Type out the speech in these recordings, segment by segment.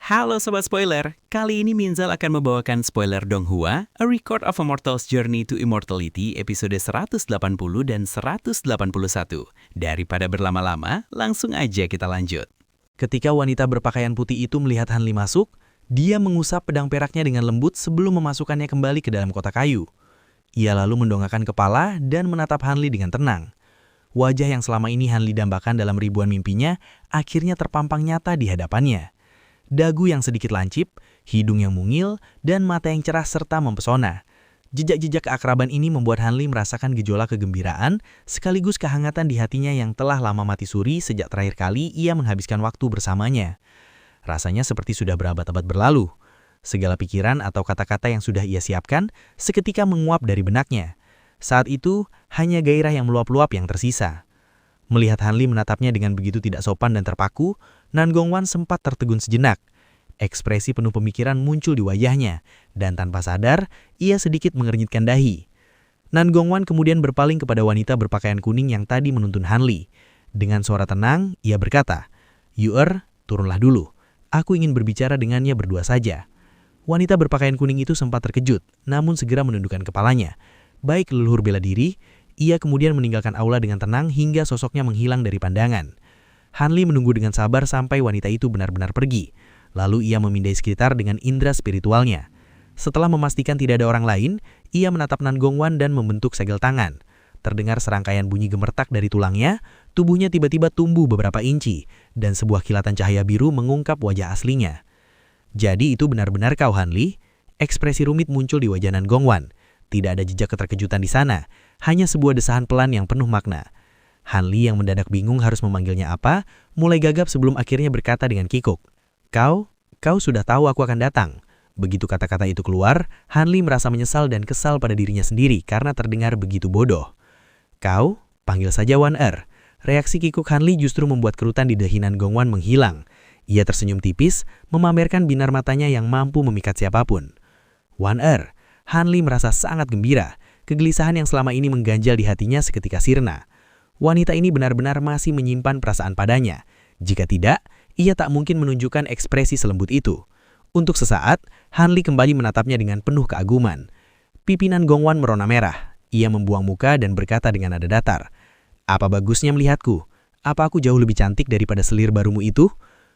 Halo Sobat Spoiler, kali ini Minzal akan membawakan spoiler Donghua, A Record of a Mortal's Journey to Immortality episode 180 dan 181. Daripada berlama-lama, langsung aja kita lanjut. Ketika wanita berpakaian putih itu melihat Hanli masuk, dia mengusap pedang peraknya dengan lembut sebelum memasukkannya kembali ke dalam kotak kayu. Ia lalu mendongakkan kepala dan menatap Hanli dengan tenang. Wajah yang selama ini Hanli dambakan dalam ribuan mimpinya akhirnya terpampang nyata di hadapannya. Dagu yang sedikit lancip, hidung yang mungil, dan mata yang cerah serta mempesona. Jejak-jejak keakraban ini membuat Hanli merasakan gejolak kegembiraan sekaligus kehangatan di hatinya yang telah lama mati suri sejak terakhir kali ia menghabiskan waktu bersamanya. Rasanya seperti sudah berabad-abad berlalu. Segala pikiran atau kata-kata yang sudah ia siapkan seketika menguap dari benaknya. Saat itu, hanya gairah yang meluap-luap yang tersisa. Melihat Hanli menatapnya dengan begitu tidak sopan dan terpaku, Nan Gongwan sempat tertegun sejenak. Ekspresi penuh pemikiran muncul di wajahnya, dan tanpa sadar, ia sedikit mengernyitkan dahi. Nan Gongwan kemudian berpaling kepada wanita berpakaian kuning yang tadi menuntun Hanli. Dengan suara tenang, ia berkata, "Yuer, turunlah dulu. Aku ingin berbicara dengannya berdua saja." Wanita berpakaian kuning itu sempat terkejut, namun segera menundukkan kepalanya. Baik leluhur bela diri, ia kemudian meninggalkan aula dengan tenang hingga sosoknya menghilang dari pandangan. Hanli menunggu dengan sabar sampai wanita itu benar-benar pergi. Lalu ia memindai sekitar dengan indera spiritualnya. Setelah memastikan tidak ada orang lain, ia menatap Nan Gongwan dan membentuk segel tangan. Terdengar serangkaian bunyi gemertak dari tulangnya, tubuhnya tiba-tiba tumbuh beberapa inci, dan sebuah kilatan cahaya biru mengungkap wajah aslinya. "Jadi itu benar-benar kau, Hanli?" Ekspresi rumit muncul di wajah Nan Gongwan. Tidak ada jejak keterkejutan di sana, hanya sebuah desahan pelan yang penuh makna. Hanli yang mendadak bingung harus memanggilnya apa, mulai gagap sebelum akhirnya berkata dengan kikuk, Kau sudah tahu aku akan datang." Begitu kata-kata itu keluar, Hanli merasa menyesal dan kesal pada dirinya sendiri karena terdengar begitu bodoh. "Kau? Panggil saja Wan-er." Reaksi kikuk Hanli justru membuat kerutan di dahi Nan Gongwan menghilang. Ia tersenyum tipis, memamerkan binar matanya yang mampu memikat siapapun. "Wan-er." Hanli merasa sangat gembira. Kegelisahan yang selama ini mengganjal di hatinya seketika sirna. Wanita ini benar-benar masih menyimpan perasaan padanya. Jika tidak, ia tak mungkin menunjukkan ekspresi selembut itu. Untuk sesaat, Hanli kembali menatapnya dengan penuh keaguman. Pipi Nan Gongwan merona merah. Ia membuang muka dan berkata dengan nada datar, "Apa bagusnya melihatku? Apa aku jauh lebih cantik daripada selir barumu itu?"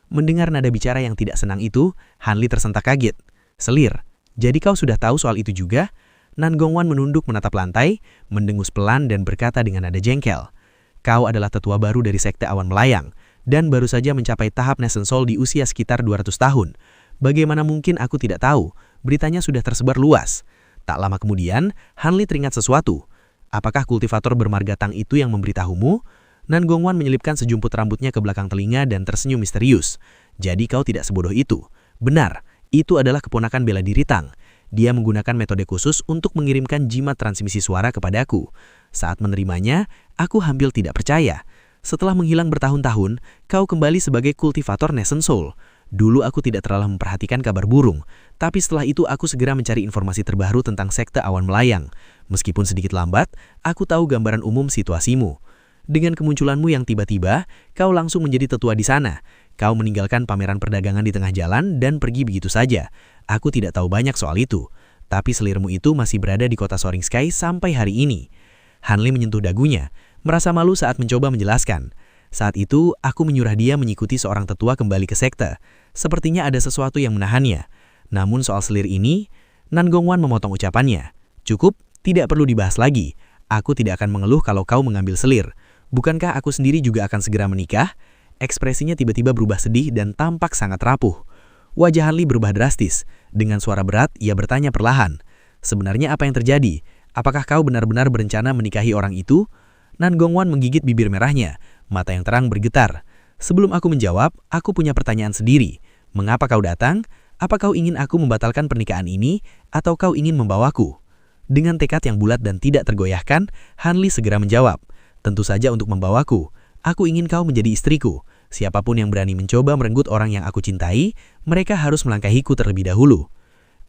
Mendengar nada bicara yang tidak senang itu, Hanli tersentak kaget. "Selir? Jadi kau sudah tahu soal itu juga?" Nan Gongwan menunduk menatap lantai, mendengus pelan dan berkata dengan nada jengkel, "Kau adalah tetua baru dari sekte awan melayang, dan baru saja mencapai tahap Nation Soul di usia sekitar 200 tahun. Bagaimana mungkin aku tidak tahu? Beritanya sudah tersebar luas." Tak lama kemudian, Hanli teringat sesuatu. "Apakah kultivator bermarga Tang itu yang memberitahumu?" Nan Gongwan menyelipkan sejumput rambutnya ke belakang telinga dan tersenyum misterius. "Jadi kau tidak sebodoh itu." "Benar, itu adalah keponakan bela diri Tang. Dia menggunakan metode khusus untuk mengirimkan jimat transmisi suara kepadaku. Saat menerimanya, aku hampir tidak percaya. Setelah menghilang bertahun-tahun, kau kembali sebagai kultivator Nation Soul. Dulu aku tidak terlalu memperhatikan kabar burung, tapi setelah itu aku segera mencari informasi terbaru tentang sekte awan melayang. Meskipun sedikit lambat, aku tahu gambaran umum situasimu. Dengan kemunculanmu yang tiba-tiba, kau langsung menjadi tetua di sana. Kau meninggalkan pameran perdagangan di tengah jalan dan pergi begitu saja. Aku tidak tahu banyak soal itu, tapi selirmu itu masih berada di kota Soaring Sky sampai hari ini." Hanli menyentuh dagunya, merasa malu saat mencoba menjelaskan. "Saat itu, aku menyuruh dia mengikuti seorang tetua kembali ke sekte. Sepertinya ada sesuatu yang menahannya. Namun soal selir ini," Nan Gongwan memotong ucapannya. "Cukup, tidak perlu dibahas lagi. Aku tidak akan mengeluh kalau kau mengambil selir. Bukankah aku sendiri juga akan segera menikah?" Ekspresinya tiba-tiba berubah sedih dan tampak sangat rapuh. Wajah Hanli berubah drastis. Dengan suara berat, ia bertanya perlahan, "Sebenarnya apa yang terjadi? Apakah kau benar-benar berencana menikahi orang itu?" Nan Gongwan menggigit bibir merahnya, mata yang terang bergetar. "Sebelum aku menjawab, aku punya pertanyaan sendiri. Mengapa kau datang? Apa kau ingin aku membatalkan pernikahan ini, atau kau ingin membawaku?" Dengan tekad yang bulat dan tidak tergoyahkan, Hanli segera menjawab, "Tentu saja untuk membawaku. Aku ingin kau menjadi istriku. Siapapun yang berani mencoba merenggut orang yang aku cintai, mereka harus melangkahiku terlebih dahulu."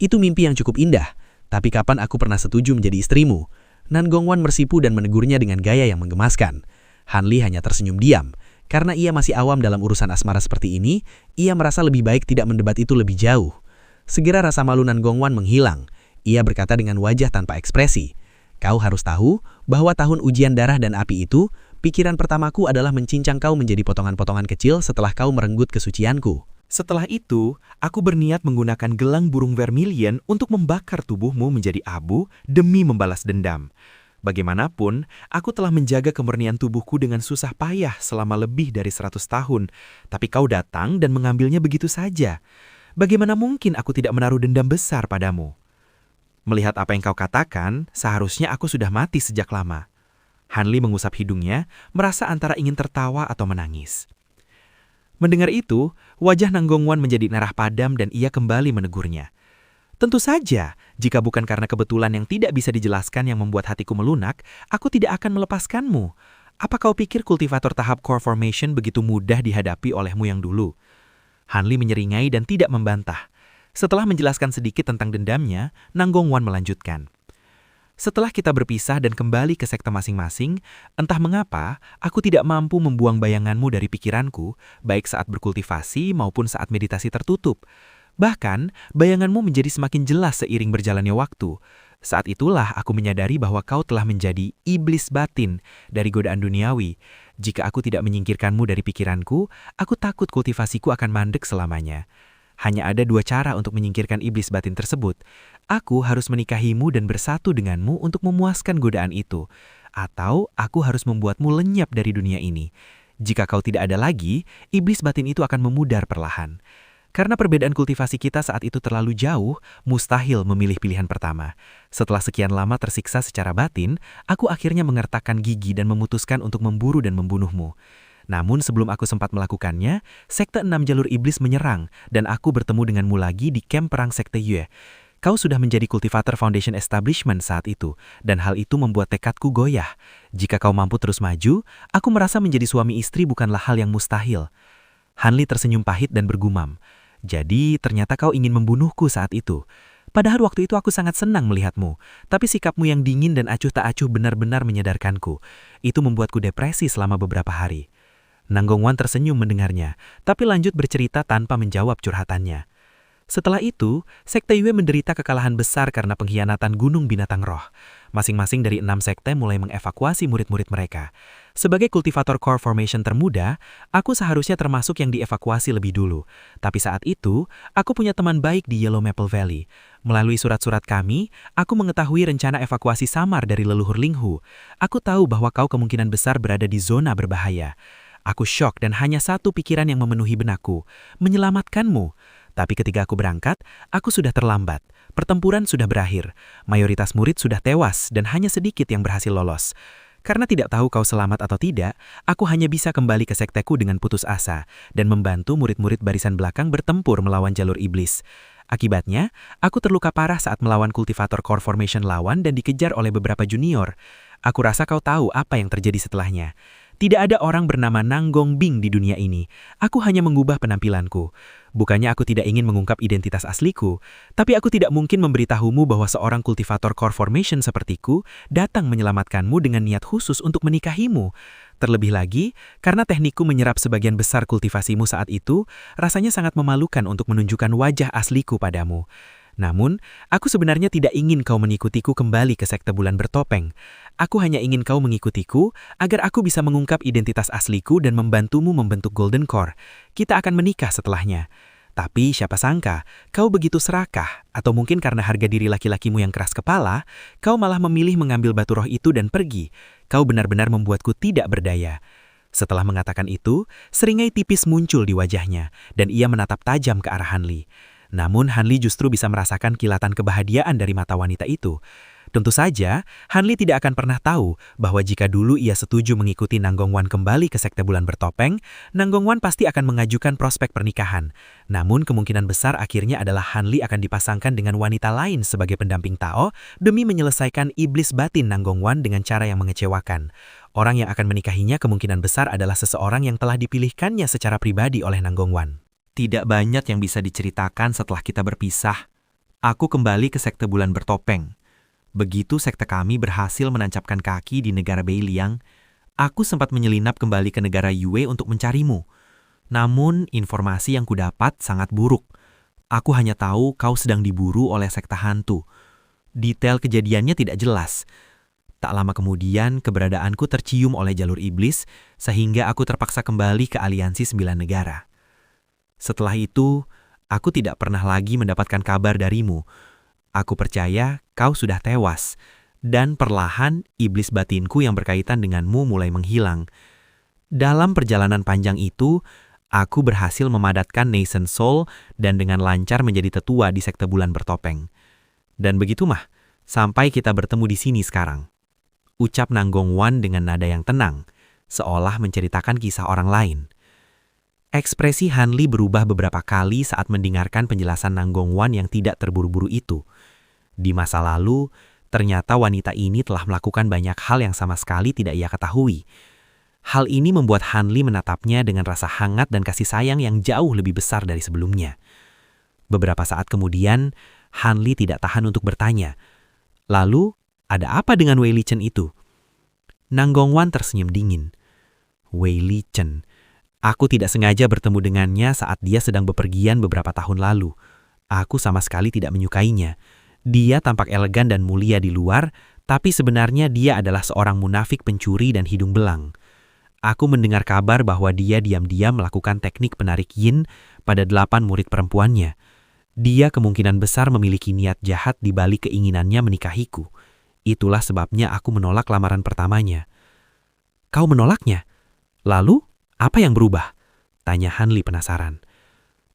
"Itu mimpi yang cukup indah, tapi kapan aku pernah setuju menjadi istrimu?" Nan Gongwan mersipu dan menegurnya dengan gaya yang menggemaskan. Hanli hanya tersenyum diam. Karena ia masih awam dalam urusan asmara seperti ini, ia merasa lebih baik tidak mendebat itu lebih jauh. Segera rasa malu Nanggongwan menghilang. Ia berkata dengan wajah tanpa ekspresi, "Kau harus tahu bahwa tahun ujian darah dan api itu, pikiran pertamaku adalah mencincang kau menjadi potongan-potongan kecil setelah kau merenggut kesucianku." Setelah itu, aku berniat menggunakan gelang burung vermilion untuk membakar tubuhmu menjadi abu demi membalas dendam. Bagaimanapun, aku telah menjaga kemurnian tubuhku dengan susah payah selama lebih dari 100 tahun, tapi kau datang dan mengambilnya begitu saja. Bagaimana mungkin aku tidak menaruh dendam besar padamu? Melihat apa yang kau katakan, seharusnya aku sudah mati sejak lama. Hanli mengusap hidungnya, merasa antara ingin tertawa atau menangis. Mendengar itu, wajah Nanggongwan menjadi merah padam dan ia kembali menegurnya. Tentu saja, jika bukan karena kebetulan yang tidak bisa dijelaskan yang membuat hatiku melunak, aku tidak akan melepaskanmu. Apa kau pikir kultivator tahap core formation begitu mudah dihadapi olehmu yang dulu? Hanli menyeringai dan tidak membantah. Setelah menjelaskan sedikit tentang dendamnya, Nanggongwan melanjutkan. Setelah kita berpisah dan kembali ke sekte masing-masing, entah mengapa, aku tidak mampu membuang bayanganmu dari pikiranku, baik saat berkultivasi maupun saat meditasi tertutup. Bahkan, bayanganmu menjadi semakin jelas seiring berjalannya waktu. Saat itulah aku menyadari bahwa kau telah menjadi iblis batin dari godaan duniawi. Jika aku tidak menyingkirkanmu dari pikiranku, aku takut kultivasiku akan mandek selamanya. Hanya ada 2 cara untuk menyingkirkan iblis batin tersebut. Aku harus menikahimu dan bersatu denganmu untuk memuaskan godaan itu. Atau aku harus membuatmu lenyap dari dunia ini. Jika kau tidak ada lagi, iblis batin itu akan memudar perlahan. Karena perbedaan kultivasi kita saat itu terlalu jauh, mustahil memilih pilihan pertama. Setelah sekian lama tersiksa secara batin, aku akhirnya mengertakkan gigi dan memutuskan untuk memburu dan membunuhmu. Namun sebelum aku sempat melakukannya, Sekte 6 Jalur Iblis menyerang dan aku bertemu denganmu lagi di camp perang Sekte Yue. Kau sudah menjadi kultivator Foundation Establishment saat itu, dan hal itu membuat tekadku goyah. Jika kau mampu terus maju, aku merasa menjadi suami istri bukanlah hal yang mustahil. Hanli tersenyum pahit dan bergumam. Jadi ternyata kau ingin membunuhku saat itu. Padahal waktu itu aku sangat senang melihatmu, tapi sikapmu yang dingin dan acuh tak acuh benar-benar menyadarkanku. Itu membuatku depresi selama beberapa hari. Nanggongwan tersenyum mendengarnya, tapi lanjut bercerita tanpa menjawab curhatannya. Setelah itu, Sekte Yue menderita kekalahan besar karena pengkhianatan Gunung Binatang Roh. Masing-masing dari 6 sekte mulai mengevakuasi murid-murid mereka. Sebagai kultivator core formation termuda, aku seharusnya termasuk yang dievakuasi lebih dulu. Tapi saat itu, aku punya teman baik di Yellow Maple Valley. Melalui surat-surat kami, aku mengetahui rencana evakuasi samar dari leluhur Linghu. Aku tahu bahwa kau kemungkinan besar berada di zona berbahaya. Aku syok dan hanya satu pikiran yang memenuhi benakku, menyelamatkanmu. Tapi ketika aku berangkat, aku sudah terlambat. Pertempuran sudah berakhir. Mayoritas murid sudah tewas dan hanya sedikit yang berhasil lolos. Karena tidak tahu kau selamat atau tidak, aku hanya bisa kembali ke sekteku dengan putus asa dan membantu murid-murid barisan belakang bertempur melawan jalur iblis. Akibatnya, aku terluka parah saat melawan kultivator core formation lawan dan dikejar oleh beberapa junior. Aku rasa kau tahu apa yang terjadi setelahnya. Tidak ada orang bernama Nanggongbing di dunia ini. Aku hanya mengubah penampilanku. Bukannya aku tidak ingin mengungkap identitas asliku, tapi aku tidak mungkin memberitahumu bahwa seorang kultivator core formation sepertiku datang menyelamatkanmu dengan niat khusus untuk menikahimu. Terlebih lagi, karena teknikku menyerap sebagian besar kultivasimu saat itu, rasanya sangat memalukan untuk menunjukkan wajah asliku padamu. Namun, aku sebenarnya tidak ingin kau mengikutiku kembali ke sekte bulan bertopeng. Aku hanya ingin kau mengikutiku agar aku bisa mengungkap identitas asliku dan membantumu membentuk Golden Core. Kita akan menikah setelahnya. Tapi siapa sangka, kau begitu serakah, atau mungkin karena harga diri laki-lakimu yang keras kepala, kau malah memilih mengambil batu roh itu dan pergi. Kau benar-benar membuatku tidak berdaya. Setelah mengatakan itu, seringai tipis muncul di wajahnya, dan ia menatap tajam ke arah Hanli. Namun Hanli justru bisa merasakan kilatan kebahagiaan dari mata wanita itu. Tentu saja, Hanli tidak akan pernah tahu bahwa jika dulu ia setuju mengikuti Nanggongwan kembali ke sekte bulan bertopeng, Nanggongwan pasti akan mengajukan prospek pernikahan. Namun kemungkinan besar akhirnya adalah Hanli akan dipasangkan dengan wanita lain sebagai pendamping Tao demi menyelesaikan iblis batin Nanggongwan dengan cara yang mengecewakan. Orang yang akan menikahinya kemungkinan besar adalah seseorang yang telah dipilihkannya secara pribadi oleh Nanggongwan. Tidak banyak yang bisa diceritakan setelah kita berpisah. Aku kembali ke sekte bulan bertopeng. Begitu sekte kami berhasil menancapkan kaki di negara Beiliang, Aku sempat menyelinap kembali ke negara Yue untuk mencarimu. Namun, informasi yang kudapat sangat buruk. Aku hanya tahu kau sedang diburu oleh sekte hantu. Detail kejadiannya tidak jelas. Tak lama kemudian, keberadaanku tercium oleh jalur iblis, sehingga aku terpaksa kembali ke Aliansi 9 Negara. Setelah itu, aku tidak pernah lagi mendapatkan kabar darimu. Aku percaya kau sudah tewas. Dan perlahan, iblis batinku yang berkaitan denganmu mulai menghilang. Dalam perjalanan panjang itu, aku berhasil memadatkan Nascent Soul dan dengan lancar menjadi tetua di sekte bulan bertopeng. Dan begitu mah, sampai kita bertemu di sini sekarang. Ucap Nanggong Wan dengan nada yang tenang, seolah menceritakan kisah orang lain. Ekspresi Han Li berubah beberapa kali saat mendengarkan penjelasan Nanggong Wan yang tidak terburu-buru itu. Di masa lalu, ternyata wanita ini telah melakukan banyak hal yang sama sekali tidak ia ketahui. Hal ini membuat Han Li menatapnya dengan rasa hangat dan kasih sayang yang jauh lebih besar dari sebelumnya. Beberapa saat kemudian, Han Li tidak tahan untuk bertanya, "Lalu, ada apa dengan Wei Li Chen itu?" Nanggong Wan tersenyum dingin. "Wei Li Chen. Aku tidak sengaja bertemu dengannya saat dia sedang bepergian beberapa tahun lalu. Aku sama sekali tidak menyukainya. Dia tampak elegan dan mulia di luar, tapi sebenarnya dia adalah seorang munafik pencuri dan hidung belang. Aku mendengar kabar bahwa dia diam-diam melakukan teknik penarik yin pada 8 murid perempuannya. Dia kemungkinan besar memiliki niat jahat di balik keinginannya menikahiku. Itulah sebabnya aku menolak lamaran pertamanya." "Kau menolaknya? Lalu, apa yang berubah?" tanya Han Li penasaran.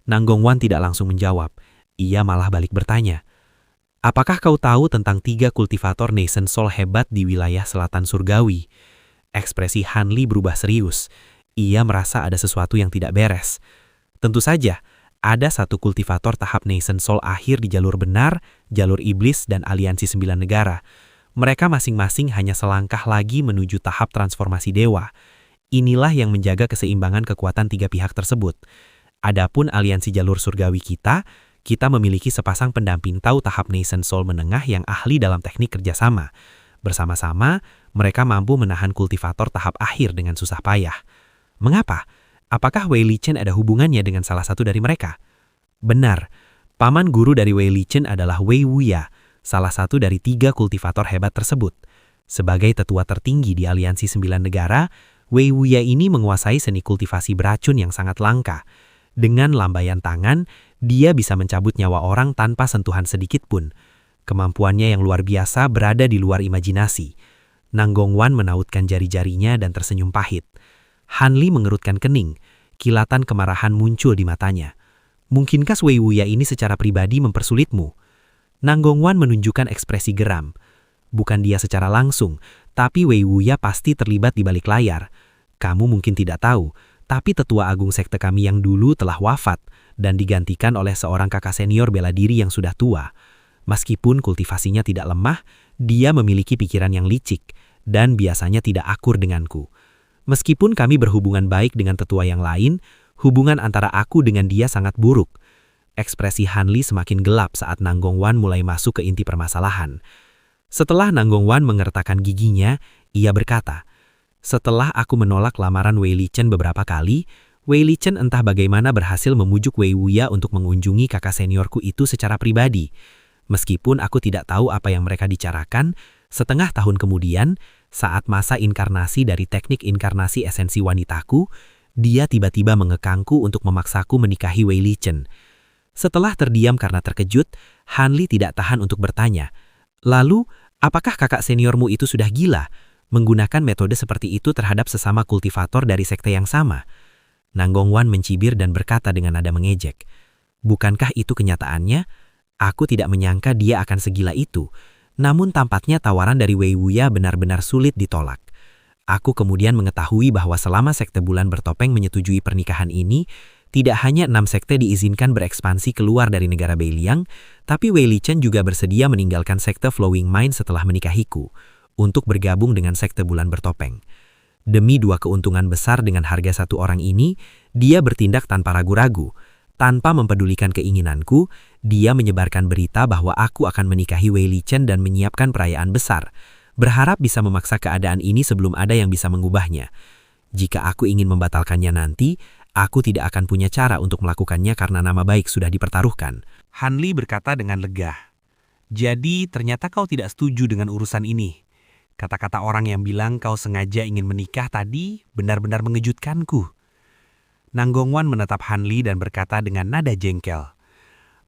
Nanggong Wan tidak langsung menjawab. Ia malah balik bertanya, "Apakah kau tahu tentang 3 kultivator Nascent Soul hebat di wilayah selatan surgawi?" Ekspresi Han Li berubah serius. Ia merasa ada sesuatu yang tidak beres. Tentu saja, ada 1 kultivator tahap Nascent Soul akhir di jalur benar, jalur iblis, dan Aliansi 9 Negara. Mereka masing-masing hanya selangkah lagi menuju tahap transformasi dewa. Inilah yang menjaga keseimbangan kekuatan 3 pihak tersebut. Adapun aliansi jalur surgawi kita memiliki sepasang pendamping tahu tahap Nascent Soul menengah yang ahli dalam teknik kerjasama. Bersama-sama, mereka mampu menahan kultivator tahap akhir dengan susah payah. Mengapa? Apakah Wei Li Chen ada hubungannya dengan salah satu dari mereka? Benar, paman guru dari Wei Li Chen adalah Wei Wuya, salah satu dari 3 kultivator hebat tersebut. Sebagai tetua tertinggi di Aliansi 9 Negara, Wei Wuya ini menguasai seni kultivasi beracun yang sangat langka. Dengan lambaian tangan, dia bisa mencabut nyawa orang tanpa sentuhan sedikit pun. Kemampuannya yang luar biasa berada di luar imajinasi. Nanggong Wan menautkan jari-jarinya dan tersenyum pahit. Han Li mengerutkan kening. Kilatan kemarahan muncul di matanya. "Mungkinkah Wei Wuya ini secara pribadi mempersulitmu?" Nanggong Wan menunjukkan ekspresi geram. Bukan dia secara langsung, tapi Wei Wuya pasti terlibat di balik layar. Kamu mungkin tidak tahu, tapi tetua agung sekte kami yang dulu telah wafat dan digantikan oleh seorang kakak senior bela diri yang sudah tua. Meskipun kultivasinya tidak lemah, dia memiliki pikiran yang licik dan biasanya tidak akur denganku. Meskipun kami berhubungan baik dengan tetua yang lain, hubungan antara aku dengan dia sangat buruk. Ekspresi Han Li semakin gelap saat Nanggong Wan mulai masuk ke inti permasalahan. Setelah Nanggong Wan mengertakkan giginya, ia berkata, "Setelah aku menolak lamaran Wei Li Chen beberapa kali, Wei Li Chen entah bagaimana berhasil memujuk Wei Wuya untuk mengunjungi kakak seniorku itu secara pribadi. Meskipun aku tidak tahu apa yang mereka bicarakan, setengah tahun kemudian, saat masa inkarnasi dari teknik inkarnasi esensi wanitaku, dia tiba-tiba mengekangku untuk memaksaku menikahi Wei Li Chen." Setelah terdiam karena terkejut, Han Li tidak tahan untuk bertanya, "Lalu, apakah kakak seniormu itu sudah gila? Menggunakan metode seperti itu terhadap sesama kultivator dari sekte yang sama?" Nanggong Wan mencibir dan berkata dengan nada mengejek, "Bukankah itu kenyataannya? Aku tidak menyangka dia akan segila itu. Namun tampaknya tawaran dari Wei Wuya benar-benar sulit ditolak. Aku kemudian mengetahui bahwa selama sekte bulan bertopeng menyetujui pernikahan ini, tidak hanya 6 sekte diizinkan berekspansi keluar dari negara Beiliang, tapi Wei Li Chen juga bersedia meninggalkan sekte Flowing Mind setelah menikahiku, untuk bergabung dengan sekte bulan bertopeng. Demi 2 keuntungan besar dengan harga 1 orang ini, dia bertindak tanpa ragu-ragu. Tanpa mempedulikan keinginanku, dia menyebarkan berita bahwa aku akan menikahi Wei Li Chen dan menyiapkan perayaan besar. berharap bisa memaksa keadaan ini sebelum ada yang bisa mengubahnya. Jika aku ingin membatalkannya nanti, aku tidak akan punya cara untuk melakukannya karena nama baik sudah dipertaruhkan. Hanli berkata dengan lega. Jadi ternyata kau tidak setuju dengan urusan ini. Kata-kata orang yang bilang kau sengaja ingin menikah tadi benar-benar mengejutkanku. Nanggongwan menatap Hanli dan berkata dengan nada jengkel.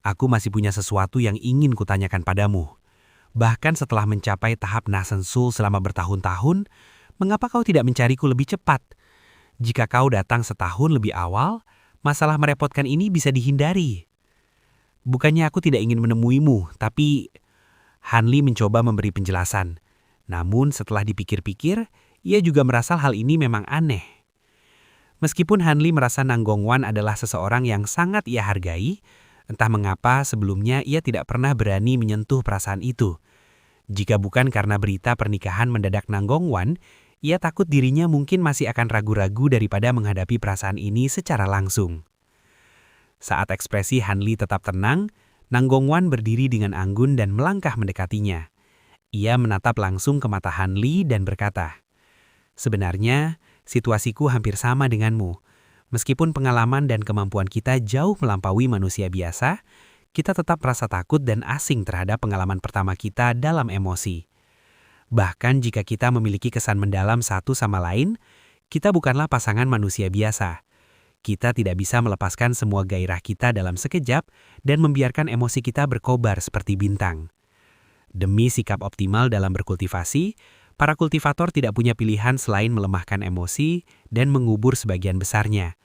Aku masih punya sesuatu yang ingin kutanyakan padamu. Bahkan setelah mencapai tahap Nasensul selama bertahun-tahun, mengapa kau tidak mencariku lebih cepat? Jika kau datang setahun lebih awal, masalah merepotkan ini bisa dihindari. Bukannya aku tidak ingin menemuimu, tapi Hanli mencoba memberi penjelasan. Namun setelah dipikir-pikir, ia juga merasa hal ini memang aneh. Meskipun Hanli merasa Nanggongwan adalah seseorang yang sangat ia hargai, entah mengapa sebelumnya ia tidak pernah berani menyentuh perasaan itu. Jika bukan karena berita pernikahan mendadak Nanggongwan, ia takut dirinya mungkin masih akan ragu-ragu daripada menghadapi perasaan ini secara langsung. Saat ekspresi Hanli tetap tenang, Nanggongwan berdiri dengan anggun dan melangkah mendekatinya. Ia menatap langsung ke mata Hanli dan berkata, "Sebenarnya, situasiku hampir sama denganmu. Meskipun pengalaman dan kemampuan kita jauh melampaui manusia biasa, kita tetap merasa takut dan asing terhadap pengalaman pertama kita dalam emosi. Bahkan jika kita memiliki kesan mendalam satu sama lain, kita bukanlah pasangan manusia biasa. Kita tidak bisa melepaskan semua gairah kita dalam sekejap dan membiarkan emosi kita berkobar seperti bintang. Demi sikap optimal dalam berkultivasi, para kultivator tidak punya pilihan selain melemahkan emosi dan mengubur sebagian besarnya.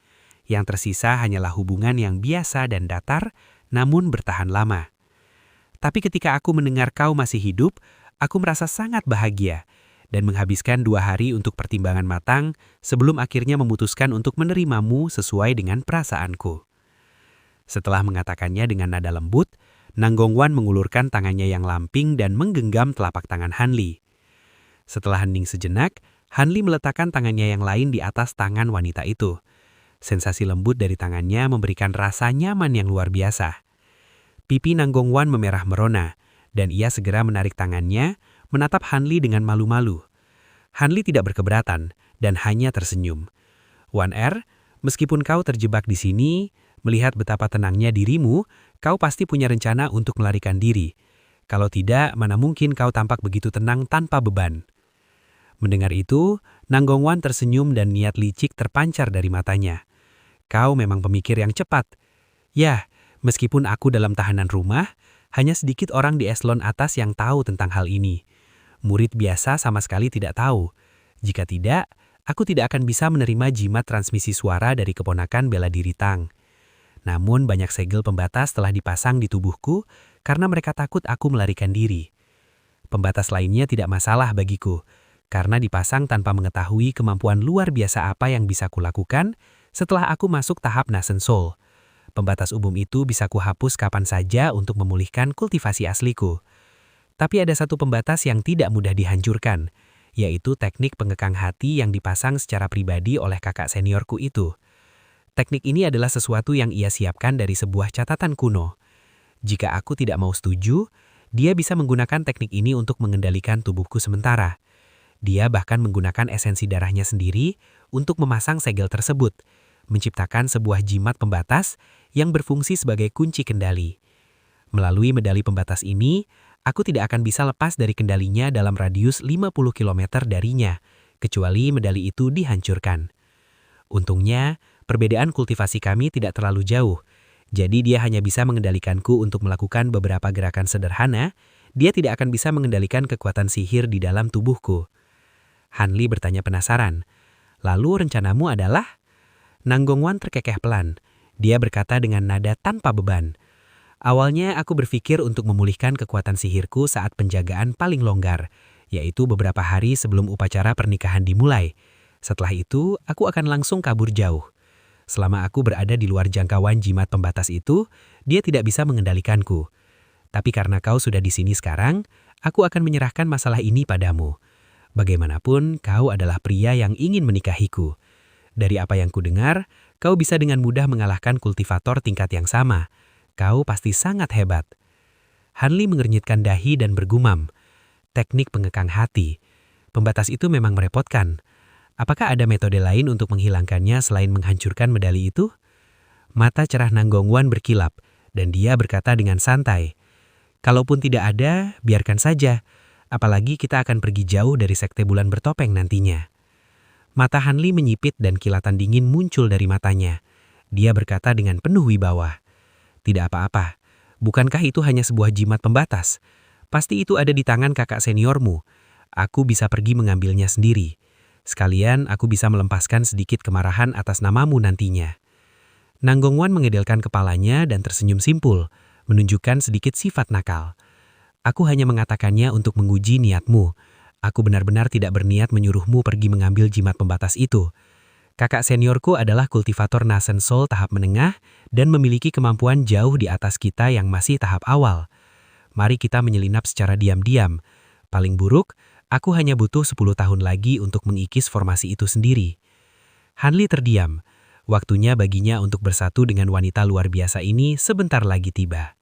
Yang tersisa hanyalah hubungan yang biasa dan datar, namun bertahan lama. Tapi ketika aku mendengar kau masih hidup, aku merasa sangat bahagia dan menghabiskan 2 hari untuk pertimbangan matang sebelum akhirnya memutuskan untuk menerimamu sesuai dengan perasaanku." Setelah mengatakannya dengan nada lembut, Nanggongwan mengulurkan tangannya yang lamping dan menggenggam telapak tangan Hanli. Setelah hening sejenak, Hanli meletakkan tangannya yang lain di atas tangan wanita itu. Sensasi lembut dari tangannya memberikan rasa nyaman yang luar biasa. Pipi Nanggongwan memerah merona, dan ia segera menarik tangannya, menatap Hanli dengan malu-malu. Hanli tidak berkeberatan dan hanya tersenyum. "Wan Er, meskipun kau terjebak di sini, melihat betapa tenangnya dirimu, kau pasti punya rencana untuk melarikan diri. Kalau tidak, mana mungkin kau tampak begitu tenang tanpa beban." Mendengar itu, Nanggongwan tersenyum dan niat licik terpancar dari matanya. "Kau memang pemikir yang cepat. Ya, meskipun aku dalam tahanan rumah, hanya sedikit orang di eselon atas yang tahu tentang hal ini. Murid biasa sama sekali tidak tahu. Jika tidak, aku tidak akan bisa menerima jimat transmisi suara dari keponakan bela diri Tang. Namun banyak segel pembatas telah dipasang di tubuhku karena mereka takut aku melarikan diri. Pembatas lainnya tidak masalah bagiku, karena dipasang tanpa mengetahui kemampuan luar biasa apa yang bisa kulakukan setelah aku masuk tahap Nasensul. Pembatas umum itu bisa kuhapus kapan saja untuk memulihkan kultivasi asliku. Tapi ada satu pembatas yang tidak mudah dihancurkan, yaitu teknik pengekang hati yang dipasang secara pribadi oleh kakak seniorku itu. Teknik ini adalah sesuatu yang ia siapkan dari sebuah catatan kuno. Jika aku tidak mau setuju, dia bisa menggunakan teknik ini untuk mengendalikan tubuhku sementara. Dia bahkan menggunakan esensi darahnya sendiri untuk memasang segel tersebut, menciptakan sebuah jimat pembatas yang berfungsi sebagai kunci kendali. Melalui medali pembatas ini, aku tidak akan bisa lepas dari kendalinya dalam radius 50 km darinya, kecuali medali itu dihancurkan. Untungnya, perbedaan kultivasi kami tidak terlalu jauh, jadi dia hanya bisa mengendalikanku untuk melakukan beberapa gerakan sederhana. Dia tidak akan bisa mengendalikan kekuatan sihir di dalam tubuhku. Hanli bertanya penasaran, "Lalu rencanamu adalah?" Nanggongwan terkekeh pelan. Dia berkata dengan nada tanpa beban, "Awalnya aku berpikir untuk memulihkan kekuatan sihirku saat penjagaan paling longgar, yaitu beberapa hari sebelum upacara pernikahan dimulai. Setelah itu, aku akan langsung kabur jauh. Selama aku berada di luar jangkauan jimat pembatas itu, dia tidak bisa mengendalikanku. Tapi karena kau sudah di sini sekarang, aku akan menyerahkan masalah ini padamu. Bagaimanapun, kau adalah pria yang ingin menikahiku. Dari apa yang kudengar, kau bisa dengan mudah mengalahkan kultivator tingkat yang sama. Kau pasti sangat hebat." Hanli mengernyitkan dahi dan bergumam, Teknik pengekang hati. Pembatas itu memang merepotkan. Apakah ada metode lain untuk menghilangkannya selain menghancurkan medali itu? Mata cerah Nanggongwan berkilap, dan dia berkata dengan santai, "Kalaupun tidak ada, biarkan saja. Apalagi kita akan pergi jauh dari sekte bulan bertopeng nantinya." Mata Hanli menyipit dan kilatan dingin muncul dari matanya. Dia berkata dengan penuh wibawa, "Tidak apa-apa. Bukankah itu hanya sebuah jimat pembatas? Pasti itu ada di tangan kakak seniormu. Aku bisa pergi mengambilnya sendiri. Sekalian aku bisa melepaskan sedikit kemarahan atas namamu nantinya." Nanggongwan mengedelkan kepalanya dan tersenyum simpul, menunjukkan sedikit sifat nakal. "Aku hanya mengatakannya untuk menguji niatmu. Aku benar-benar tidak berniat menyuruhmu pergi mengambil jimat pembatas itu. Kakak seniorku adalah kultivator Nasen Soul tahap menengah dan memiliki kemampuan jauh di atas kita yang masih tahap awal. Mari kita menyelinap secara diam-diam. Paling buruk, aku hanya butuh 10 tahun lagi untuk mengikis formasi itu sendiri." Hanli terdiam. Waktunya baginya untuk bersatu dengan wanita luar biasa ini sebentar lagi tiba.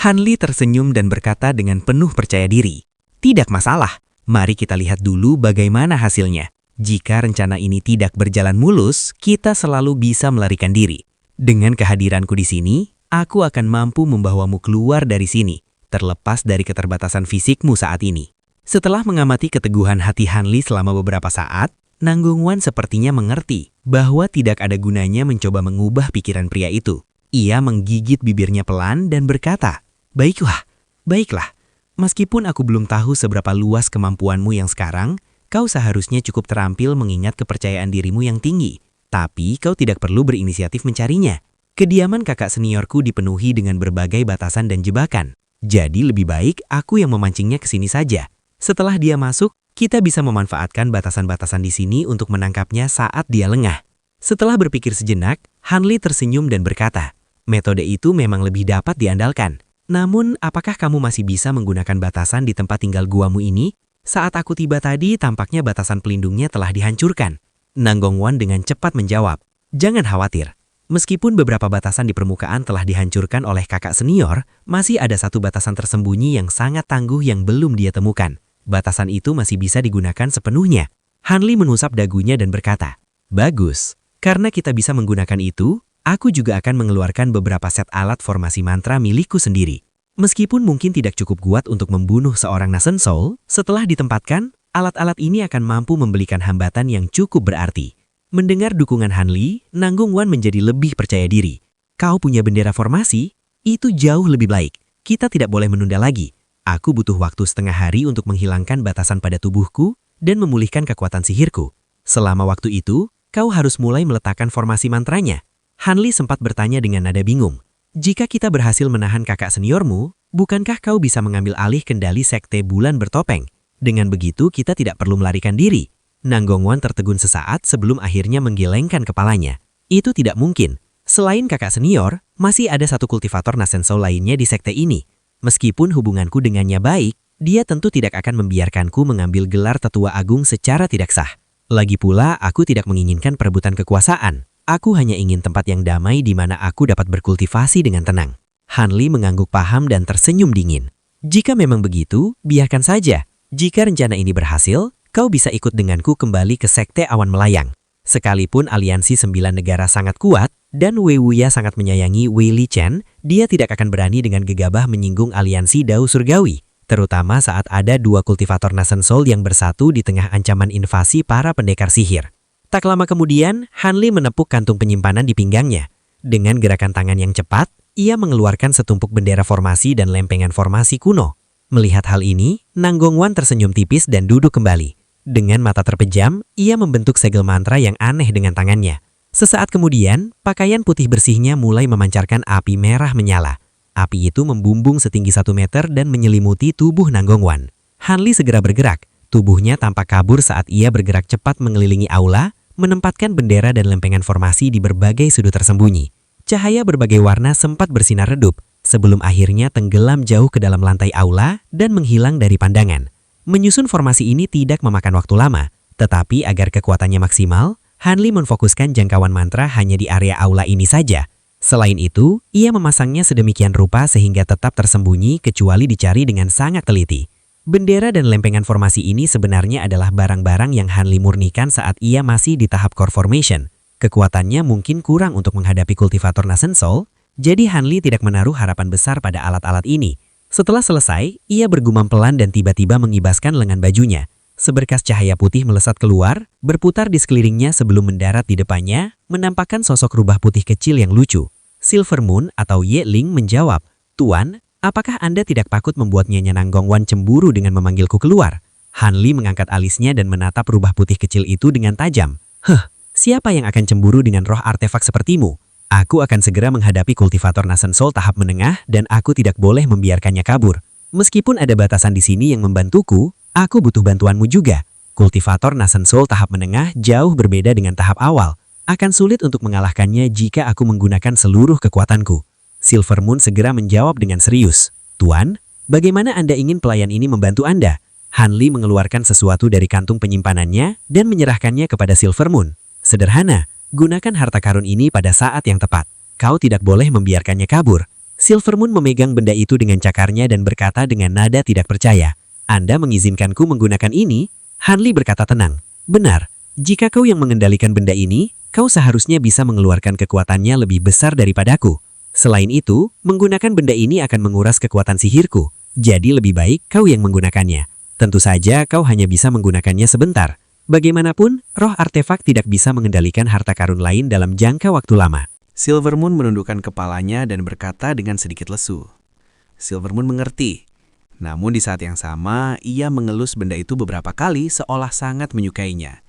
Hanli tersenyum dan berkata dengan penuh percaya diri, "Tidak masalah, mari kita lihat dulu bagaimana hasilnya. Jika rencana ini tidak berjalan mulus, kita selalu bisa melarikan diri. Dengan kehadiranku di sini, aku akan mampu membawamu keluar dari sini, terlepas dari keterbatasan fisikmu saat ini." Setelah mengamati keteguhan hati Hanli selama beberapa saat, Nanggongwan sepertinya mengerti bahwa tidak ada gunanya mencoba mengubah pikiran pria itu. Ia menggigit bibirnya pelan dan berkata, "Baiklah, baiklah. Meskipun aku belum tahu seberapa luas kemampuanmu yang sekarang, kau seharusnya cukup terampil mengingat kepercayaan dirimu yang tinggi. Tapi kau tidak perlu berinisiatif mencarinya. Kediaman kakak seniorku dipenuhi dengan berbagai batasan dan jebakan. Jadi lebih baik aku yang memancingnya ke sini saja. Setelah dia masuk, kita bisa memanfaatkan batasan-batasan di sini untuk menangkapnya saat dia lengah." Setelah berpikir sejenak, Hanli tersenyum dan berkata, "Metode itu memang lebih dapat diandalkan. Namun, apakah kamu masih bisa menggunakan batasan di tempat tinggal guamu ini? Saat aku tiba tadi, tampaknya batasan pelindungnya telah dihancurkan." Nanggongwan dengan cepat menjawab, "Jangan khawatir. Meskipun beberapa batasan di permukaan telah dihancurkan oleh kakak senior, masih ada satu batasan tersembunyi yang sangat tangguh yang belum dia temukan. Batasan itu masih bisa digunakan sepenuhnya." Hanli menusap dagunya dan berkata, "Bagus. Karena kita bisa menggunakan itu, aku juga akan mengeluarkan beberapa set alat formasi mantra milikku sendiri. Meskipun mungkin tidak cukup kuat untuk membunuh seorang Nasen Soul, setelah ditempatkan, alat-alat ini akan mampu memberikan hambatan yang cukup berarti." Mendengar dukungan Hanli, Nanggongwan menjadi lebih percaya diri. "Kau punya bendera formasi? Itu jauh lebih baik. Kita tidak boleh menunda lagi. Aku butuh waktu setengah hari untuk menghilangkan batasan pada tubuhku dan memulihkan kekuatan sihirku. Selama waktu itu, kau harus mulai meletakkan formasi mantranya." Hanli sempat bertanya dengan nada bingung, "Jika kita berhasil menahan kakak seniormu, bukankah kau bisa mengambil alih kendali sekte bulan bertopeng? Dengan begitu kita tidak perlu melarikan diri." Nanggongwan tertegun sesaat sebelum akhirnya menggelengkan kepalanya. "Itu tidak mungkin. Selain kakak senior, masih ada satu kultivator Nasen Soul lainnya di sekte ini. Meskipun hubunganku dengannya baik, dia tentu tidak akan membiarkanku mengambil gelar tetua agung secara tidak sah. Lagi pula, aku tidak menginginkan perebutan kekuasaan. Aku hanya ingin tempat yang damai di mana aku dapat berkultivasi dengan tenang." Hanli mengangguk paham dan tersenyum dingin. "Jika memang begitu, biarkan saja. Jika rencana ini berhasil, kau bisa ikut denganku kembali ke sekte awan melayang. Sekalipun aliansi 9 negara sangat kuat, dan Wei Wuya sangat menyayangi Wei Li Chen, dia tidak akan berani dengan gegabah menyinggung aliansi Dao Surgawi, terutama saat ada 2 kultivator Nasen Soul yang bersatu di tengah ancaman invasi para pendekar sihir." Tak lama kemudian, Hanli menepuk kantung penyimpanan di pinggangnya. Dengan gerakan tangan yang cepat, ia mengeluarkan setumpuk bendera formasi dan lempengan formasi kuno. Melihat hal ini, Nanggongwan tersenyum tipis dan duduk kembali. Dengan mata terpejam, ia membentuk segel mantra yang aneh dengan tangannya. Sesaat kemudian, pakaian putih bersihnya mulai memancarkan api merah menyala. Api itu membumbung setinggi 1 meter dan menyelimuti tubuh Nanggongwan. Hanli segera bergerak. Tubuhnya tampak kabur saat ia bergerak cepat mengelilingi aula, menempatkan bendera dan lempengan formasi di berbagai sudut tersembunyi. Cahaya berbagai warna sempat bersinar redup, sebelum akhirnya tenggelam jauh ke dalam lantai aula dan menghilang dari pandangan. Menyusun formasi ini tidak memakan waktu lama, tetapi agar kekuatannya maksimal, Hanli memfokuskan jangkauan mantra hanya di area aula ini saja. Selain itu, ia memasangnya sedemikian rupa sehingga tetap tersembunyi kecuali dicari dengan sangat teliti. Bendera dan lempengan formasi ini sebenarnya adalah barang-barang yang Hanli murnikan saat ia masih di tahap core formation. Kekuatannya mungkin kurang untuk menghadapi kultivator Nascent Soul, jadi Hanli tidak menaruh harapan besar pada alat-alat ini. Setelah selesai, ia bergumam pelan dan tiba-tiba mengibaskan lengan bajunya. Seberkas cahaya putih melesat keluar, berputar di sekelilingnya sebelum mendarat di depannya, menampakkan sosok rubah putih kecil yang lucu. Silver Moon atau Ye Ling menjawab, "Tuan, apakah Anda tidak takut membuat Nyonya Nanggongwan cemburu dengan memanggilku keluar?" Hanli mengangkat alisnya dan menatap rubah putih kecil itu dengan tajam. Siapa yang akan cemburu dengan roh artefak sepertimu? Aku akan segera menghadapi kultivator Nascent Soul tahap menengah dan aku tidak boleh membiarkannya kabur. Meskipun ada batasan di sini yang membantuku, aku butuh bantuanmu juga. Kultivator Nascent Soul tahap menengah jauh berbeda dengan tahap awal. Akan sulit untuk mengalahkannya jika aku menggunakan seluruh kekuatanku. Silver Moon segera menjawab dengan serius. "Tuan, bagaimana Anda ingin pelayan ini membantu Anda?" Hanli mengeluarkan sesuatu dari kantung penyimpanannya dan menyerahkannya kepada Silver Moon. "Sederhana, gunakan harta karun ini pada saat yang tepat. Kau tidak boleh membiarkannya kabur." Silver Moon memegang benda itu dengan cakarnya dan berkata dengan nada tidak percaya. "Anda mengizinkanku menggunakan ini?" Hanli berkata tenang. "Benar, jika kau yang mengendalikan benda ini, kau seharusnya bisa mengeluarkan kekuatannya lebih besar daripadaku. Selain itu, menggunakan benda ini akan menguras kekuatan sihirku. Jadi lebih baik kau yang menggunakannya. Tentu saja kau hanya bisa menggunakannya sebentar. Bagaimanapun, roh artefak tidak bisa mengendalikan harta karun lain dalam jangka waktu lama." Silver Moon menundukkan kepalanya dan berkata dengan sedikit lesu. Silver Moon mengerti. Namun di saat yang sama, ia mengelus benda itu beberapa kali seolah sangat menyukainya.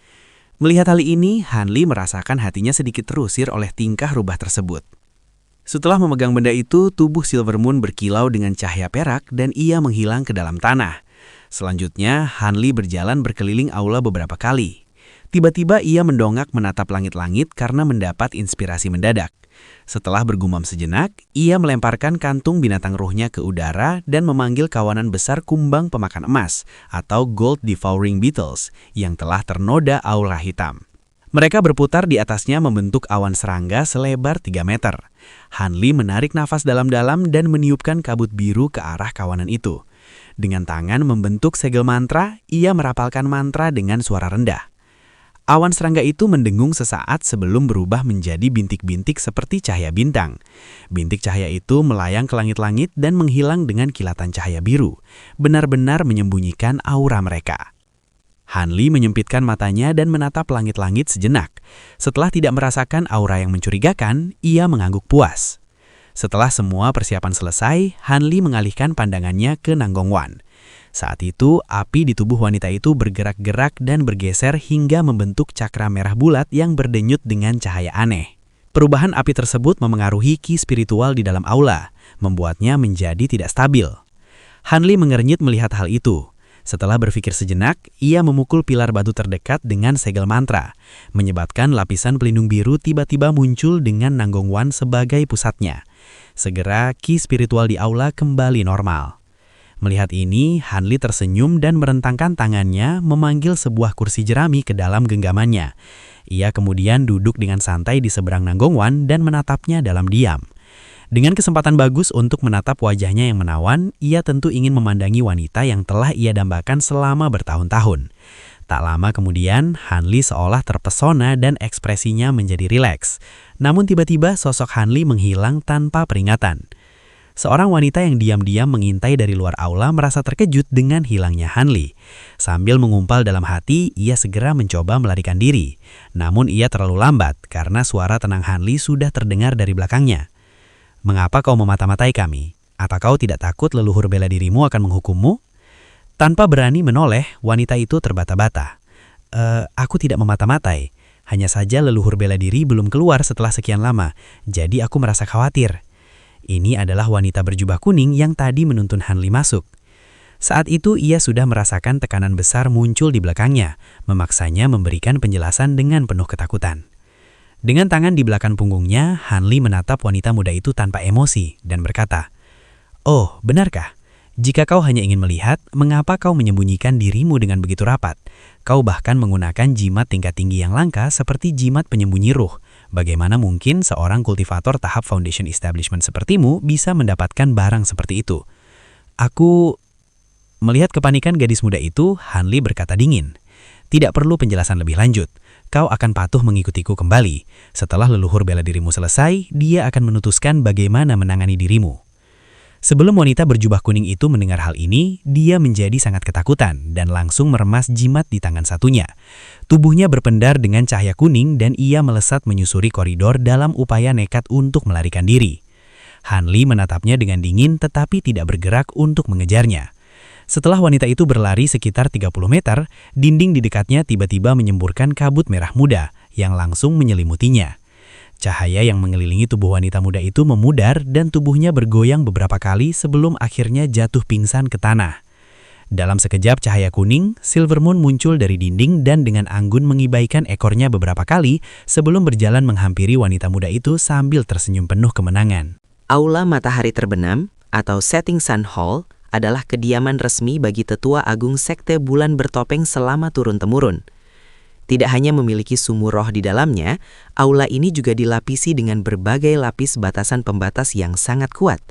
Melihat hal ini, Hanli merasakan hatinya sedikit terusir oleh tingkah rubah tersebut. Setelah memegang benda itu, tubuh Silver Moon berkilau dengan cahaya perak dan ia menghilang ke dalam tanah. Selanjutnya, Hanli berjalan berkeliling aula beberapa kali. Tiba-tiba ia mendongak menatap langit-langit karena mendapat inspirasi mendadak. Setelah bergumam sejenak, ia melemparkan kantung binatang ruhnya ke udara dan memanggil kawanan besar kumbang pemakan emas atau Gold Devouring Beetles yang telah ternoda aura hitam. Mereka berputar di atasnya membentuk awan serangga selebar 3 meter. Hanli menarik nafas dalam-dalam dan meniupkan kabut biru ke arah kawanan itu. Dengan tangan membentuk segel mantra, ia merapalkan mantra dengan suara rendah. Awan serangga itu mendengung sesaat sebelum berubah menjadi bintik-bintik seperti cahaya bintang. Bintik cahaya itu melayang ke langit-langit dan menghilang dengan kilatan cahaya biru, benar-benar menyembunyikan aura mereka. Hanli menyempitkan matanya dan menatap langit-langit sejenak. Setelah tidak merasakan aura yang mencurigakan, ia mengangguk puas. Setelah semua persiapan selesai, Hanli mengalihkan pandangannya ke Nanggongwan. Saat itu, api di tubuh wanita itu bergerak-gerak dan bergeser hingga membentuk cakra merah bulat yang berdenyut dengan cahaya aneh. Perubahan api tersebut memengaruhi ki spiritual di dalam aula, membuatnya menjadi tidak stabil. Hanli mengernyit melihat hal itu. Setelah berpikir sejenak, ia memukul pilar batu terdekat dengan segel mantra, menyebabkan lapisan pelindung biru tiba-tiba muncul dengan Nanggongwan sebagai pusatnya. Segera, ki spiritual di aula kembali normal. Melihat ini, Hanli tersenyum dan merentangkan tangannya memanggil sebuah kursi jerami ke dalam genggamannya. Ia kemudian duduk dengan santai di seberang Nanggongwan dan menatapnya dalam diam. Dengan kesempatan bagus untuk menatap wajahnya yang menawan, ia tentu ingin memandangi wanita yang telah ia dambakan selama bertahun-tahun. Tak lama kemudian, Hanli seolah terpesona dan ekspresinya menjadi rileks. Namun tiba-tiba sosok Hanli menghilang tanpa peringatan. Seorang wanita yang diam-diam mengintai dari luar aula merasa terkejut dengan hilangnya Hanli. Sambil mengumpal dalam hati, ia segera mencoba melarikan diri. Namun ia terlalu lambat karena suara tenang Hanli sudah terdengar dari belakangnya. "Mengapa kau memata-matai kami? Atau kau tidak takut leluhur bela dirimu akan menghukummu?" Tanpa berani menoleh, wanita itu terbata-bata. Aku tidak memata-matai. Hanya saja leluhur bela diri belum keluar setelah sekian lama, jadi aku merasa khawatir." Ini adalah wanita berjubah kuning yang tadi menuntun Hanli masuk. Saat itu ia sudah merasakan tekanan besar muncul di belakangnya, memaksanya memberikan penjelasan dengan penuh ketakutan. Dengan tangan di belakang punggungnya, Hanli menatap wanita muda itu tanpa emosi dan berkata, "Oh, benarkah? Jika kau hanya ingin melihat, mengapa kau menyembunyikan dirimu dengan begitu rapat? Kau bahkan menggunakan jimat tingkat tinggi yang langka seperti jimat penyembunyi ruh. Bagaimana mungkin seorang kultivator tahap Foundation Establishment sepertimu bisa mendapatkan barang seperti itu?" Melihat kepanikan gadis muda itu, Hanli berkata dingin, "Tidak perlu penjelasan lebih lanjut. Kau akan patuh mengikutiku kembali. Setelah leluhur bela dirimu selesai, dia akan memutuskan bagaimana menangani dirimu." Sebelum wanita berjubah kuning itu mendengar hal ini, dia menjadi sangat ketakutan dan langsung meremas jimat di tangan satunya. Tubuhnya berpendar dengan cahaya kuning dan ia melesat menyusuri koridor dalam upaya nekat untuk melarikan diri. Hanli menatapnya dengan dingin tetapi tidak bergerak untuk mengejarnya. Setelah wanita itu berlari sekitar 30 meter, dinding di dekatnya tiba-tiba menyemburkan kabut merah muda yang langsung menyelimutinya. Cahaya yang mengelilingi tubuh wanita muda itu memudar dan tubuhnya bergoyang beberapa kali sebelum akhirnya jatuh pingsan ke tanah. Dalam sekejap cahaya kuning, Silvermoon muncul dari dinding dan dengan anggun mengibaikan ekornya beberapa kali sebelum berjalan menghampiri wanita muda itu sambil tersenyum penuh kemenangan. Aula Matahari Terbenam atau Setting Sun Hall adalah kediaman resmi bagi tetua agung sekte bulan bertopeng selama turun-temurun. Tidak hanya memiliki sumur roh di dalamnya, aula ini juga dilapisi dengan berbagai lapis batasan pembatas yang sangat kuat.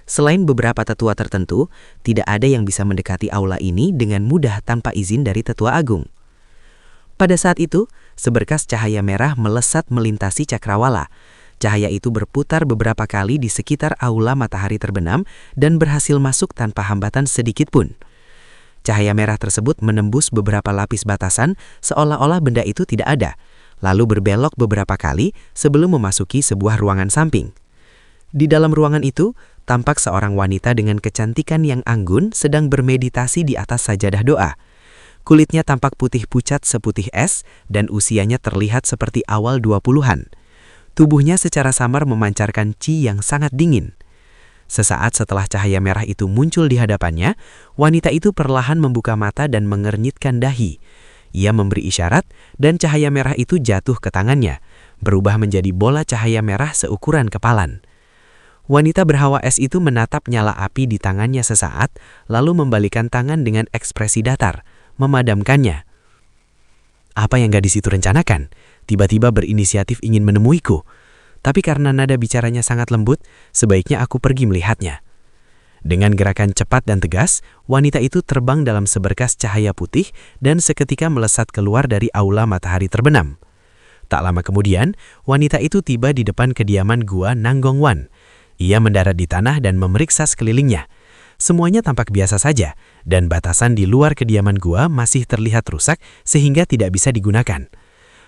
Selain beberapa tetua tertentu, tidak ada yang bisa mendekati aula ini dengan mudah tanpa izin dari tetua agung. Pada saat itu, seberkas cahaya merah melesat melintasi cakrawala. Cahaya itu berputar beberapa kali di sekitar aula Matahari Terbenam dan berhasil masuk tanpa hambatan sedikit pun. Cahaya merah tersebut menembus beberapa lapis batasan seolah-olah benda itu tidak ada, lalu berbelok beberapa kali sebelum memasuki sebuah ruangan samping. Di dalam ruangan itu, tampak seorang wanita dengan kecantikan yang anggun sedang bermeditasi di atas sajadah doa. Kulitnya tampak putih pucat seputih es dan usianya terlihat seperti awal 20-an. Tubuhnya secara samar memancarkan qi yang sangat dingin. Sesaat setelah cahaya merah itu muncul di hadapannya, wanita itu perlahan membuka mata dan mengernyitkan dahi. Ia memberi isyarat dan cahaya merah itu jatuh ke tangannya, berubah menjadi bola cahaya merah seukuran kepalan. Wanita berhawa es itu menatap nyala api di tangannya sesaat, lalu membalikan tangan dengan ekspresi datar, memadamkannya. Apa yang gadis itu rencanakan? Tiba-tiba berinisiatif ingin menemuiku. Tapi karena nada bicaranya sangat lembut, sebaiknya aku pergi melihatnya. Dengan gerakan cepat dan tegas, wanita itu terbang dalam seberkas cahaya putih dan seketika melesat keluar dari aula Matahari Terbenam. Tak lama kemudian, wanita itu tiba di depan kediaman gua Nanggongwan. Ia mendarat di tanah dan memeriksa sekelilingnya. Semuanya tampak biasa saja, dan batasan di luar kediaman gua masih terlihat rusak sehingga tidak bisa digunakan.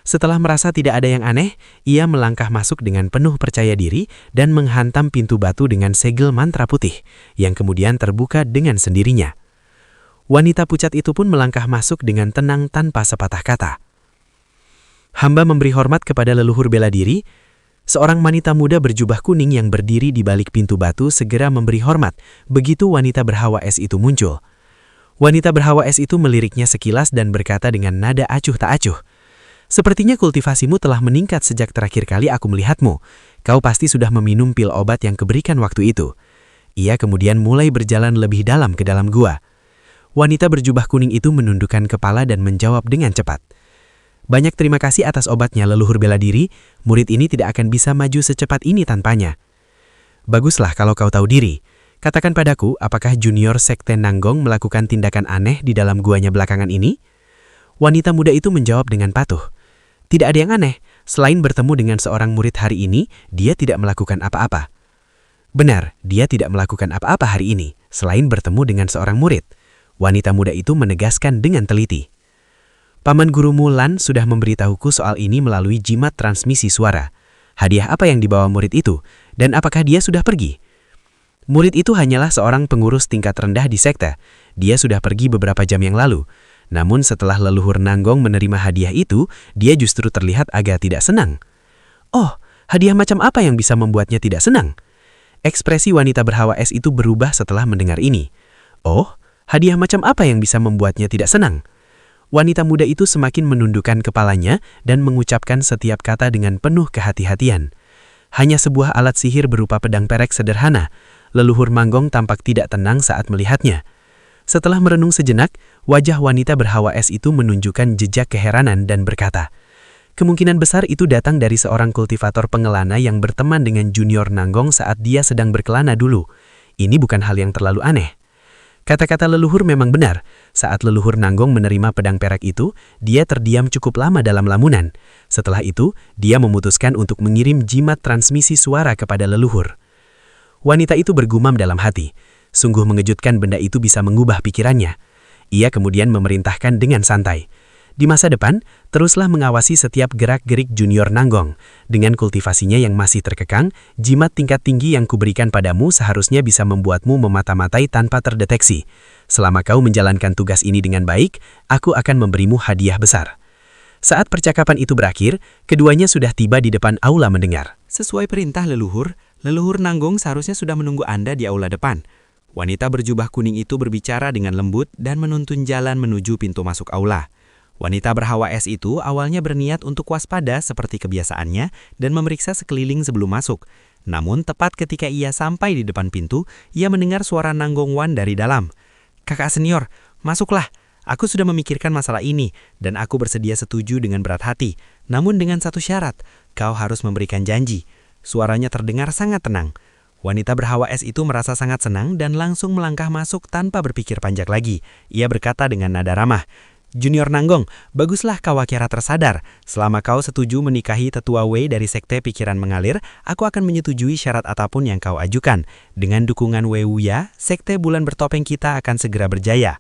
Setelah merasa tidak ada yang aneh, ia melangkah masuk dengan penuh percaya diri dan menghantam pintu batu dengan segel mantra putih, yang kemudian terbuka dengan sendirinya. Wanita pucat itu pun melangkah masuk dengan tenang tanpa sepatah kata. Hamba memberi hormat kepada leluhur bela diri. Seorang wanita muda berjubah kuning yang berdiri di balik pintu batu segera memberi hormat begitu wanita berhawa es itu muncul. Wanita berhawa es itu meliriknya sekilas dan berkata dengan nada acuh tak acuh, "Sepertinya kultivasimu telah meningkat sejak terakhir kali aku melihatmu. Kau pasti sudah meminum pil obat yang kuberikan waktu itu." Ia kemudian mulai berjalan lebih dalam ke dalam gua. Wanita berjubah kuning itu menundukkan kepala dan menjawab dengan cepat, "Banyak terima kasih atas obatnya, leluhur bela diri. Murid ini tidak akan bisa maju secepat ini tanpanya." "Baguslah kalau kau tahu diri. Katakan padaku, apakah junior sekte Nanggong melakukan tindakan aneh di dalam guanya belakangan ini?" Wanita muda itu menjawab dengan patuh, "Tidak ada yang aneh. Selain bertemu dengan seorang murid hari ini, dia tidak melakukan apa-apa." "Benar, dia tidak melakukan apa-apa hari ini, selain bertemu dengan seorang murid." Wanita muda itu menegaskan dengan teliti. "Paman gurumu Lan sudah memberitahuku soal ini melalui jimat transmisi suara. Hadiah apa yang dibawa murid itu, dan apakah dia sudah pergi?" "Murid itu hanyalah seorang pengurus tingkat rendah di sekte. Dia sudah pergi beberapa jam yang lalu. Namun setelah leluhur Nanggong menerima hadiah itu, dia justru terlihat agak tidak senang." "Oh, hadiah macam apa yang bisa membuatnya tidak senang?" Ekspresi wanita berhawa es itu berubah setelah mendengar ini. "Oh, hadiah macam apa yang bisa membuatnya tidak senang?" Wanita muda itu semakin menundukkan kepalanya dan mengucapkan setiap kata dengan penuh kehati-hatian. "Hanya sebuah alat sihir berupa pedang perek sederhana." Leluhur Nanggong tampak tidak tenang saat melihatnya. Setelah merenung sejenak, wajah wanita berhawa es itu menunjukkan jejak keheranan dan berkata, "Kemungkinan besar itu datang dari seorang kultivator pengelana yang berteman dengan junior Nanggong saat dia sedang berkelana dulu. Ini bukan hal yang terlalu aneh." Kata-kata leluhur memang benar. Saat leluhur Nanggong menerima pedang perak itu, dia terdiam cukup lama dalam lamunan. Setelah itu, dia memutuskan untuk mengirim jimat transmisi suara kepada leluhur. Wanita itu bergumam dalam hati. Sungguh mengejutkan benda itu bisa mengubah pikirannya. Ia kemudian memerintahkan dengan santai. Di masa depan, teruslah mengawasi setiap gerak-gerik junior Nanggong. Dengan kultivasinya yang masih terkekang, jimat tingkat tinggi yang kuberikan padamu seharusnya bisa membuatmu memata-matai tanpa terdeteksi. Selama kau menjalankan tugas ini dengan baik, aku akan memberimu hadiah besar. Saat percakapan itu berakhir, keduanya sudah tiba di depan aula mendengar. Sesuai perintah leluhur Nanggong seharusnya sudah menunggu Anda di aula depan. Wanita berjubah kuning itu berbicara dengan lembut dan menuntun jalan menuju pintu masuk aula. Wanita berhawa es itu awalnya berniat untuk waspada seperti kebiasaannya dan memeriksa sekeliling sebelum masuk. Namun tepat ketika ia sampai di depan pintu, ia mendengar suara Nanggong Wan dari dalam. "Kakak senior, masuklah. Aku sudah memikirkan masalah ini dan aku bersedia setuju dengan berat hati. Namun dengan satu syarat, kau harus memberikan janji." Suaranya terdengar sangat tenang. Wanita berhawa es itu merasa sangat senang dan langsung melangkah masuk tanpa berpikir panjang lagi. Ia berkata dengan nada ramah, "Junior Nanggong, baguslah kau akhirnya tersadar. Selama kau setuju menikahi tetua Wei dari Sekte Pikiran Mengalir, aku akan menyetujui syarat apapun yang kau ajukan. Dengan dukungan Wei Wuya, Sekte Bulan Bertopeng kita akan segera berjaya."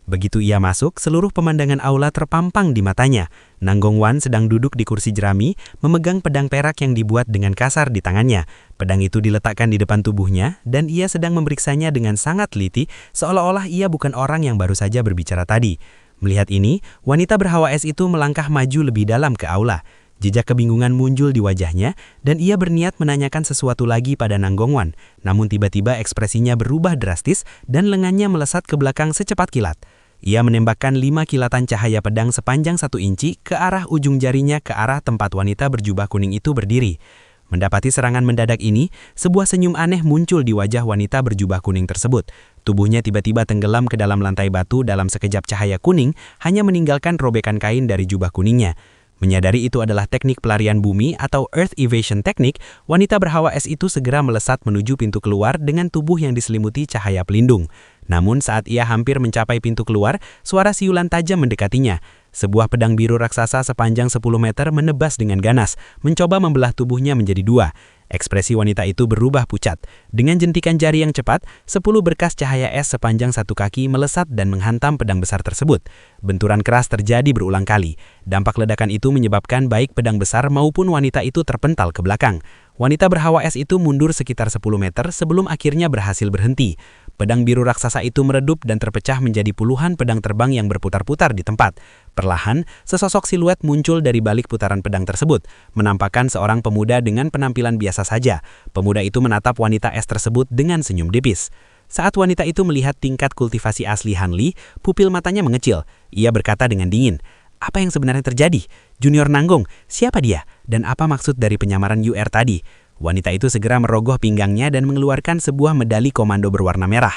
Begitu ia masuk, seluruh pemandangan aula terpampang di matanya. Nanggong Wan sedang duduk di kursi jerami, memegang pedang perak yang dibuat dengan kasar di tangannya. Pedang itu diletakkan di depan tubuhnya, dan ia sedang memeriksanya dengan sangat teliti, seolah-olah ia bukan orang yang baru saja berbicara tadi. Melihat ini, wanita berhawa es itu melangkah maju lebih dalam ke aula. Jejak kebingungan muncul di wajahnya, dan ia berniat menanyakan sesuatu lagi pada Nanggong Wan. Namun tiba-tiba ekspresinya berubah drastis, dan lengannya melesat ke belakang secepat kilat. Ia menembakkan 5 kilatan cahaya pedang sepanjang 1 inci ke arah ujung jarinya ke arah tempat wanita berjubah kuning itu berdiri. Mendapati serangan mendadak ini, sebuah senyum aneh muncul di wajah wanita berjubah kuning tersebut. Tubuhnya tiba-tiba tenggelam ke dalam lantai batu dalam sekejap cahaya kuning, hanya meninggalkan robekan kain dari jubah kuningnya. Menyadari itu adalah teknik pelarian bumi atau Earth Evasion Technique, wanita berhawa es itu segera melesat menuju pintu keluar dengan tubuh yang diselimuti cahaya pelindung. Namun saat ia hampir mencapai pintu keluar, suara siulan tajam mendekatinya. Sebuah pedang biru raksasa sepanjang 10 meter menebas dengan ganas, mencoba membelah tubuhnya menjadi 2. Ekspresi wanita itu berubah pucat. Dengan jentikan jari yang cepat, 10 berkas cahaya es sepanjang 1 kaki melesat dan menghantam pedang besar tersebut. Benturan keras terjadi berulang kali. Dampak ledakan itu menyebabkan baik pedang besar maupun wanita itu terpental ke belakang. Wanita berhawa es itu mundur sekitar 10 meter sebelum akhirnya berhasil berhenti. Pedang biru raksasa itu meredup dan terpecah menjadi puluhan pedang terbang yang berputar-putar di tempat. Perlahan, sesosok siluet muncul dari balik putaran pedang tersebut, menampakkan seorang pemuda dengan penampilan biasa saja. Pemuda itu menatap wanita es tersebut dengan senyum tipis. Saat wanita itu melihat tingkat kultivasi asli Han Li, pupil matanya mengecil. Ia berkata dengan dingin, "Apa yang sebenarnya terjadi? Junior Nanggong, siapa dia? Dan apa maksud dari penyamaran UR tadi?" Wanita itu segera merogoh pinggangnya dan mengeluarkan sebuah medali komando berwarna merah.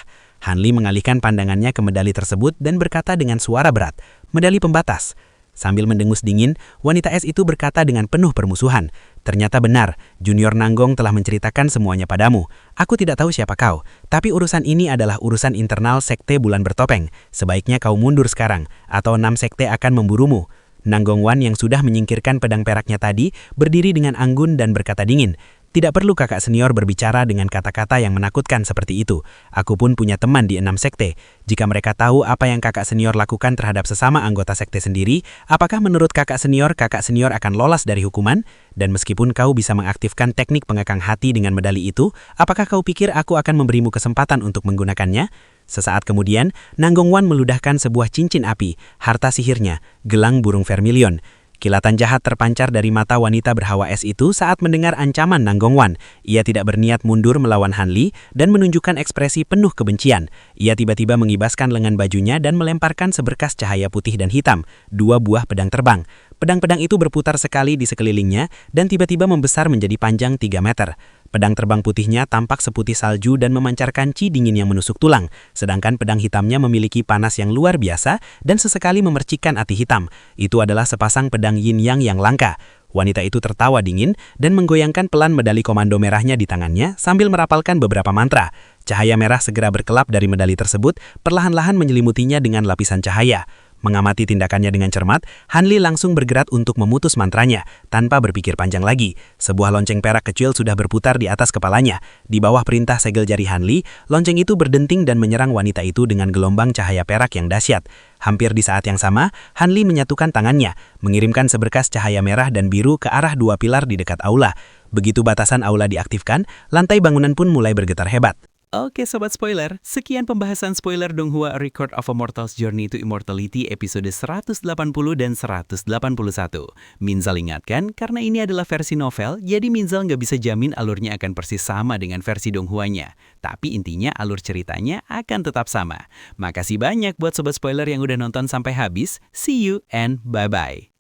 Han Li mengalihkan pandangannya ke medali tersebut dan berkata dengan suara berat, "Medali pembatas." Sambil mendengus dingin, wanita es itu berkata dengan penuh permusuhan, "Ternyata benar, Junior Nanggong telah menceritakan semuanya padamu. Aku tidak tahu siapa kau, tapi urusan ini adalah urusan internal Sekte Bulan Bertopeng. Sebaiknya kau mundur sekarang, atau 6 sekte akan memburumu." Nanggong Wan yang sudah menyingkirkan pedang peraknya tadi, berdiri dengan anggun dan berkata dingin, "Tidak perlu kakak senior berbicara dengan kata-kata yang menakutkan seperti itu. Aku pun punya teman di 6 sekte. Jika mereka tahu apa yang kakak senior lakukan terhadap sesama anggota sekte sendiri, apakah menurut kakak senior akan lolos dari hukuman? Dan meskipun kau bisa mengaktifkan teknik pengekang hati dengan medali itu, apakah kau pikir aku akan memberimu kesempatan untuk menggunakannya?" Sesaat kemudian, Nanggong Wan meludahkan sebuah cincin api, harta sihirnya, gelang burung vermilion. Kilatan jahat terpancar dari mata wanita berhawa es itu saat mendengar ancaman Nanggong Wan. Ia tidak berniat mundur melawan Han Li dan menunjukkan ekspresi penuh kebencian. Ia tiba-tiba mengibaskan lengan bajunya dan melemparkan seberkas cahaya putih dan hitam, 2 buah pedang terbang. Pedang-pedang itu berputar sekali di sekelilingnya dan tiba-tiba membesar menjadi panjang 3 meter. Pedang terbang putihnya tampak seputih salju dan memancarkan ci dingin yang menusuk tulang, sedangkan pedang hitamnya memiliki panas yang luar biasa dan sesekali memercikkan ati hitam. Itu adalah sepasang pedang yin yang langka. Wanita itu tertawa dingin dan menggoyangkan pelan medali komando merahnya di tangannya sambil merapalkan beberapa mantra. Cahaya merah segera berkelap dari medali tersebut, perlahan-lahan menyelimutinya dengan lapisan cahaya. Mengamati tindakannya dengan cermat, Hanli langsung bergerak untuk memutus mantranya, tanpa berpikir panjang lagi. Sebuah lonceng perak kecil sudah berputar di atas kepalanya. Di bawah perintah segel jari Hanli, lonceng itu berdenting dan menyerang wanita itu dengan gelombang cahaya perak yang dahsyat. Hampir di saat yang sama, Hanli menyatukan tangannya, mengirimkan seberkas cahaya merah dan biru ke arah dua pilar di dekat aula. Begitu batasan aula diaktifkan, lantai bangunan pun mulai bergetar hebat. Oke Sobat Spoiler, sekian pembahasan spoiler Donghua A Record of a Mortal's Journey to Immortality episode 180 dan 181. Minzal ingatkan, karena ini adalah versi novel, jadi Minzal nggak bisa jamin alurnya akan persis sama dengan versi Donghuanya. Tapi intinya alur ceritanya akan tetap sama. Makasih banyak buat Sobat Spoiler yang udah nonton sampai habis. See you and bye-bye.